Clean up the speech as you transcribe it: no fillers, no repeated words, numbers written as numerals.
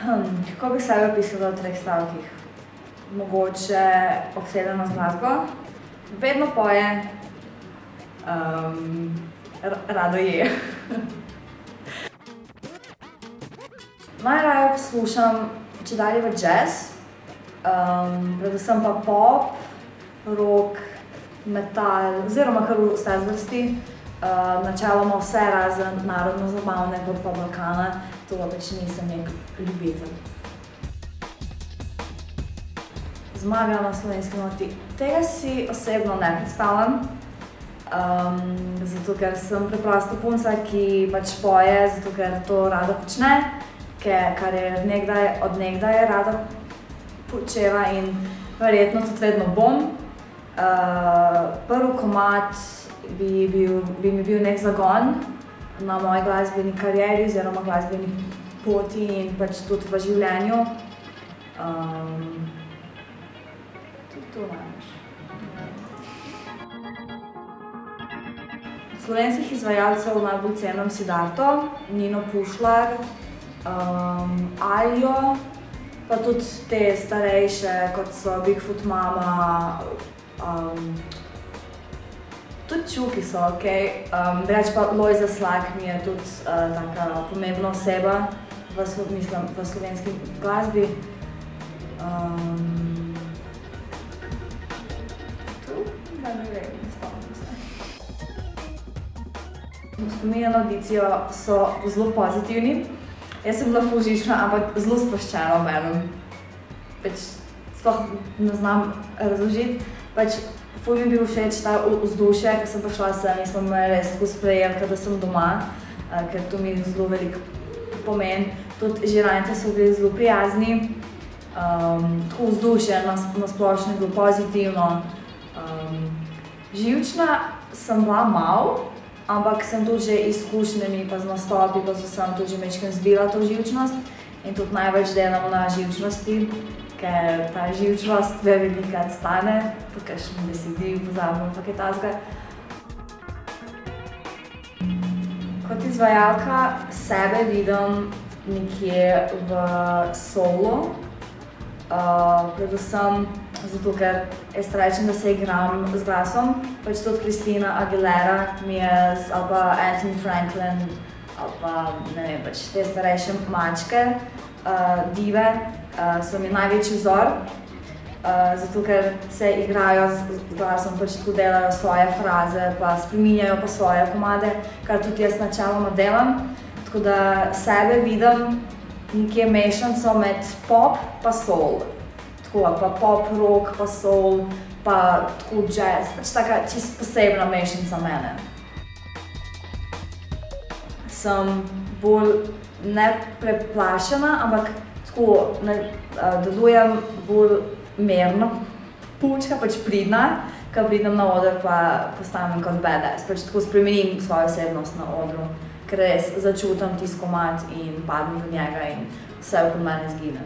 Kako bi sebe opisala v 3 stavkih? Mogoče obsedena z glasbo, vedno poje, rado je. Najraje poslušam čedalje več jazz, predvsem pa pop, rock, metal oziroma kar vse zvrsti. Načeloma vse razen narodno-zabavne pa Balkana, to pa pač nisem nek ljubitelj. Zmaga na slovenski noti. Tega si osebno ne predstavljam, zato ker sem preprosto punca, ki pač poje, zato ker to rada počne, kar je od nekdaj rada počela in verjetno tudi vedno bom. Prvi komad bi mi bil nek zagon na moji glasbeni karieri oziroma glasbeni poti in pač tudi v življenju. Tudi to najbolj. Slovenskih izvajalcev najbolj cenim Siddharto, Nino Pušlar, Aljo, pa tudi te starejše, kot so Bigfoot Mama, tudi Čuki so okej, drugače pa Lojze Slak mi je tudi taka pomembna oseba v slovenski glasbi. Ne vem, ne spomnim se. Spomini na avdicijo so zelo pozitivni. Jaz sem bila ful žična, ampak zelo sproščena obenem. Pač sploh ne znam razložiti. Pač ful mi je bil všeč ta vzdušje, ko sem prišla sem in smo me res tako sprejeli, da sem doma, ker to mi zelo veliko pomeni. Tudi žirantje so bili zelo prijazni. Tako vzdušje na splošno je bilo pozitivno. Živčna sem bila malo, ampak sem tudi že izkušnjami pa z nastopi pa sem tudi že majčkeno zbila to živčnost in tudi največ delam na živčnosti, ker ta živčnost velikokrat stane, po kakšnem besedil pozabim pa kaj takega. Kot izvajalka sebe vidim nekje v soulu, predvsem zato, ker jaz rečem, da se igram z glasom. Pač tudi Christina Aguilera mi je, ali pa Anthony Franklin, ali pa ne vem, pač te starejše mačke, dive, so mi največji vzor. Zato, ker se igrajo z glasom, pač tako delajo svoje fraze, pa spreminjajo pa svoje komade, kar tudi jaz načeloma delam. Tako da sebe vidim nekje mešanco med pop pa soul. Pa pop, rock, pa soul, pa tako jazz, pač taka čisto posebna mešanca mene. Sem bolj ne preplašena, ampak tako delujem bolj merno pučka, pač pridna, ko pridem na oder pa postavim kot badass, pač tako spremenim svojo osebnost na odru, ker res začutim tisti komad in padem v njega in vse okoli mene izgine.